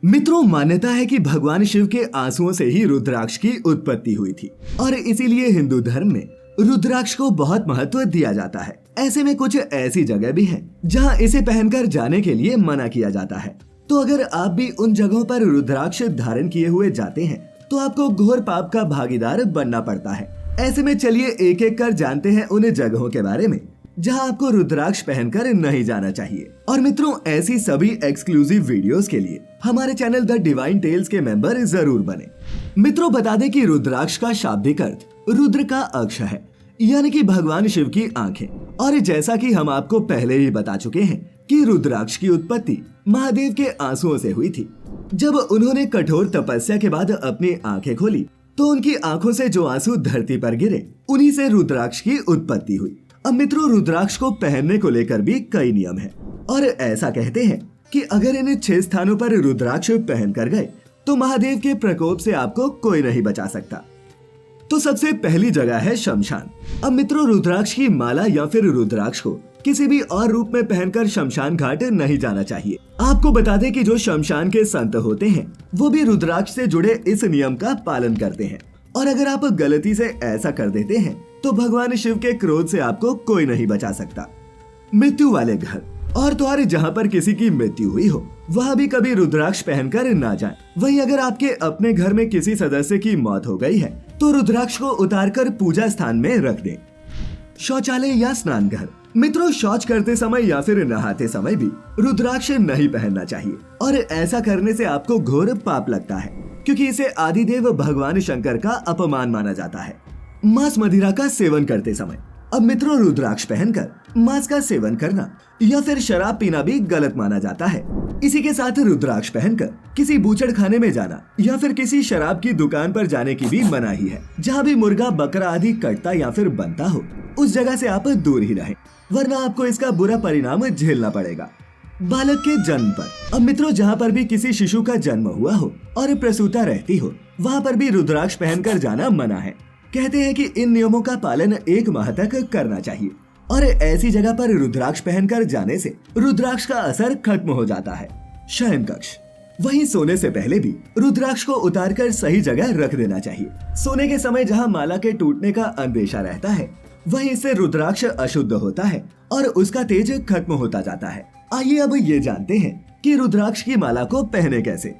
मित्रों, मान्यता है कि भगवान शिव के आंसुओं से ही रुद्राक्ष की उत्पत्ति हुई थी और इसीलिए हिंदू धर्म में रुद्राक्ष को बहुत महत्व दिया जाता है। ऐसे में कुछ ऐसी जगह भी है जहां इसे पहनकर जाने के लिए मना किया जाता है। तो अगर आप भी उन जगहों पर रुद्राक्ष धारण किए हुए जाते हैं तो आपको घोर पाप का भागीदार बनना पड़ता है। ऐसे में चलिए एक एक कर जानते हैं उन जगहों के बारे में जहां आपको रुद्राक्ष पहनकर नहीं जाना चाहिए। और मित्रों, ऐसी सभी एक्सक्लूसिव वीडियोस के लिए हमारे चैनल द डिवाइन टेल्स के मेंबर जरूर बने। मित्रों, बता दें कि रुद्राक्ष का शाब्दिक अर्थ रुद्र का अक्ष है, यानी कि भगवान शिव की आंखें। और जैसा कि हम आपको पहले ही बता चुके हैं कि रुद्राक्ष की उत्पत्ति महादेव के आंसुओं से हुई थी। जब उन्होंने कठोर तपस्या के बाद अपनी आंखें खोली तो उनकी आंखों से जो आंसू धरती पर गिरे, उन्हीं से रुद्राक्ष की उत्पत्ति हुई। अब मित्रों, रुद्राक्ष को पहनने को लेकर भी कई नियम हैं और ऐसा कहते हैं कि अगर इन 6 स्थानों पर रुद्राक्ष पहन कर गए तो महादेव के प्रकोप से आपको कोई नहीं बचा सकता। तो सबसे पहली जगह है शमशान। अब मित्रों, रुद्राक्ष की माला या फिर रुद्राक्ष को किसी भी और रूप में पहनकर शमशान घाट नहीं जाना चाहिए। आपको बता दें कि जो शमशान के संत होते हैं वो भी रुद्राक्ष से जुड़े इस नियम का पालन करते हैं। और अगर आप गलती से ऐसा कर देते हैं तो भगवान शिव के क्रोध से आपको कोई नहीं बचा सकता। मृत्यु वाले घर और द्वार जहाँ पर किसी की मृत्यु हुई हो वहाँ भी कभी रुद्राक्ष पहनकर ना जाएं। वहीं अगर आपके अपने घर में किसी सदस्य की मौत हो गई है तो रुद्राक्ष को उतारकर पूजा स्थान में रख दें। शौचालय या स्नान घर। मित्रों, शौच करते समय या फिर नहाते समय भी रुद्राक्ष नहीं पहनना चाहिए और ऐसा करने से आपको घोर पाप लगता है, क्योंकि इसे आदिदेव भगवान शंकर का अपमान माना जाता है। मांस मदिरा का सेवन करते समय। अब मित्रों, रुद्राक्ष पहनकर मांस का सेवन करना या फिर शराब पीना भी गलत माना जाता है। इसी के साथ रुद्राक्ष पहनकर किसी बूचड़ खाने में जाना या फिर किसी शराब की दुकान पर जाने की भी मनाही है। जहाँ भी मुर्गा बकरा आदि कटता या फिर बनता हो उस जगह से आप दूर ही रहें, वरना आपको इसका बुरा परिणाम झेलना पड़ेगा। बालक के जन्म पर। अब मित्रों, जहाँ पर भी किसी शिशु का जन्म हुआ हो और प्रसूता रहती हो वहाँ पर भी रुद्राक्ष पहनकर जाना मना है। कहते हैं कि इन नियमों का पालन 1 माह तक करना चाहिए और ऐसी जगह पर रुद्राक्ष पहनकर जाने से रुद्राक्ष का असर खत्म हो जाता है। शयन कक्ष। वहीं सोने से पहले भी रुद्राक्ष को उतारकर सही जगह रख देना चाहिए। सोने के समय जहां माला के टूटने का अंदेशा रहता है वहीं इससे रुद्राक्ष अशुद्ध होता है और उसका तेज खत्म होता जाता है। आइए अब ये जानते हैं कि रुद्राक्ष की माला को पहने कैसे।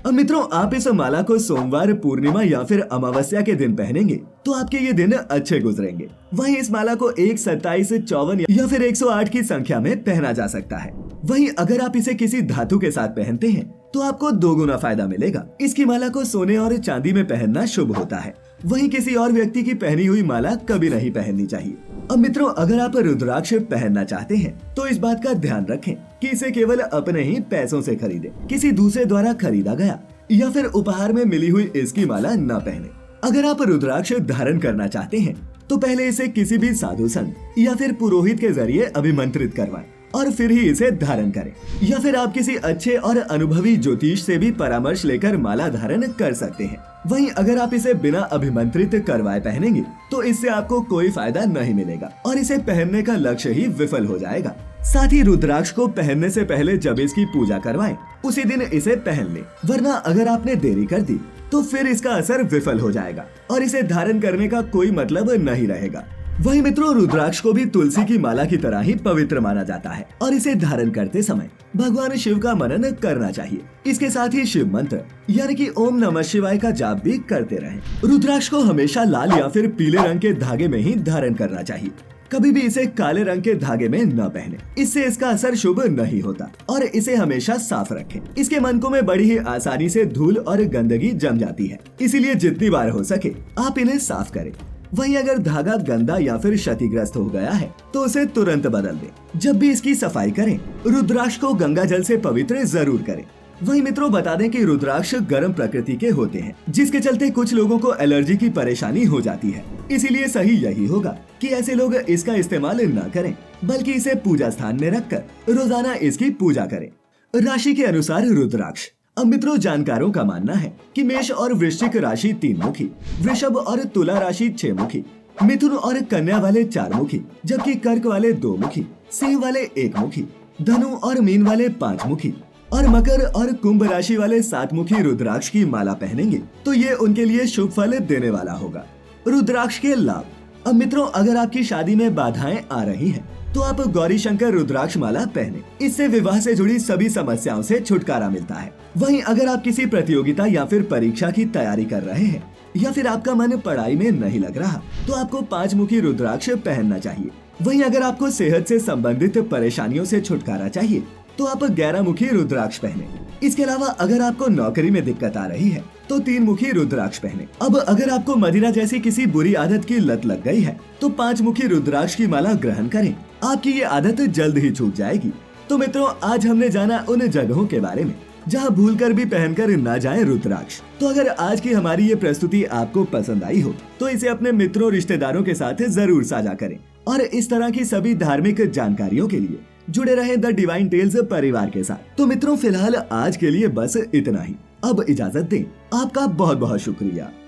अब मित्रों, आप इस माला को सोमवार, पूर्णिमा या फिर अमावस्या के दिन पहनेंगे तो आपके ये दिन अच्छे गुजरेंगे। वहीं इस माला को 1, 27, 54 या फिर 108 की संख्या में पहना जा सकता है। वहीं अगर आप इसे किसी धातु के साथ पहनते हैं तो आपको 2 गुना फायदा मिलेगा। इसकी माला को सोने और चांदी में पहनना शुभ होता है। वहीं किसी और व्यक्ति की पहनी हुई माला कभी नहीं पहननी चाहिए। अब मित्रों, अगर आप रुद्राक्ष पहनना चाहते हैं तो इस बात का ध्यान रखें कि इसे केवल अपने ही पैसों से खरीदें। किसी दूसरे द्वारा खरीदा गया या फिर उपहार में मिली हुई इसकी माला न पहने। अगर आप रुद्राक्ष धारण करना चाहते हैं तो पहले इसे किसी भी साधु संत या फिर पुरोहित के जरिए अभिमंत्रित करवाएं और फिर ही इसे धारण करें। या फिर आप किसी अच्छे और अनुभवी ज्योतिष से भी परामर्श लेकर माला धारण कर सकते हैं। वहीं अगर आप इसे बिना अभिमंत्रित करवाए पहनेंगे तो इससे आपको कोई फायदा नहीं मिलेगा और इसे पहनने का लक्ष्य ही विफल हो जाएगा। साथ ही रुद्राक्ष को पहनने से पहले जब इसकी पूजा करवाएं उसी दिन इसे पहन लें, वरना अगर आपने देरी कर दी तो फिर इसका असर विफल हो जाएगा और इसे धारण करने का कोई मतलब नहीं रहेगा। वहीं मित्रों, रुद्राक्ष को भी तुलसी की माला की तरह ही पवित्र माना जाता है और इसे धारण करते समय भगवान शिव का मनन करना चाहिए। इसके साथ ही शिव मंत्र यानी कि ओम नमः शिवाय का जाप भी करते रहें। रुद्राक्ष को हमेशा लाल या फिर पीले रंग के धागे में ही धारण करना चाहिए। कभी भी इसे काले रंग के धागे में न पहने, इससे इसका असर शुभ नहीं होता। और इसे हमेशा साफ रखें। इसके मनकों में बड़ी ही आसानी से धूल और गंदगी जम जाती है, इसीलिए जितनी बार हो सके आप इन्हें साफ करें। वहीं अगर धागा गंदा या फिर क्षतिग्रस्त हो गया है तो उसे तुरंत बदल दें। जब भी इसकी सफाई करें, रुद्राक्ष को गंगा जल से पवित्र जरूर करें। वहीं मित्रों, बता दें कि रुद्राक्ष गर्म प्रकृति के होते हैं, जिसके चलते कुछ लोगों को एलर्जी की परेशानी हो जाती है। इसीलिए सही यही होगा कि ऐसे लोग इसका इस्तेमाल न करें, बल्कि इसे पूजा स्थान में रखकर रोजाना इसकी पूजा करें। राशि के अनुसार रुद्राक्ष। अब मित्रों, जानकारों का मानना है कि मेष और वृश्चिक राशि 3 मुखी, वृषभ और तुला राशि 6 मुखी, मिथुन और कन्या वाले 4 मुखी, जबकि कर्क वाले 2 मुखी, सिंह वाले 1 मुखी, धनु और मीन वाले 5 मुखी और मकर और कुंभ राशि वाले 7 मुखी रुद्राक्ष की माला पहनेंगे तो ये उनके लिए शुभ फल देने वाला होगा। रुद्राक्ष के लाभ। अब मित्रों, अगर आपकी शादी में बाधाएं आ रही हैं, तो आप गौरी शंकर रुद्राक्ष माला पहने। इससे विवाह से जुड़ी सभी समस्याओं से छुटकारा मिलता है। वहीं अगर आप किसी प्रतियोगिता या फिर परीक्षा की तैयारी कर रहे हैं या फिर आपका मन पढ़ाई में नहीं लग रहा, तो आपको 5 मुखी रुद्राक्ष पहनना चाहिए। वहीं अगर आपको सेहत से संबंधित परेशानियों से छुटकारा चाहिए तो आप 11 मुखी रुद्राक्ष पहने। इसके अलावा अगर आपको नौकरी में दिक्कत आ रही है तो 3 मुखी रुद्राक्ष पहने। अब अगर आपको मदिरा जैसी किसी बुरी आदत की लत लग गई है तो 5 मुखी रुद्राक्ष की माला ग्रहण करें। आपकी ये आदत जल्द ही छूट जाएगी। तो मित्रों, आज हमने जाना उन जगहों के बारे में जहां भूलकर भी पहनकर ना जाए रुद्राक्ष। तो अगर आज की हमारी ये प्रस्तुति आपको पसंद आई हो तो इसे अपने मित्रों रिश्तेदारों के साथ जरूर साझा करें और इस तरह की सभी धार्मिक जानकारियों के लिए जुड़े रहें द डिवाइन टेल्स परिवार के साथ। तो मित्रों, फिलहाल आज के लिए बस इतना ही। अब इजाजत दें। आपका बहुत बहुत शुक्रिया।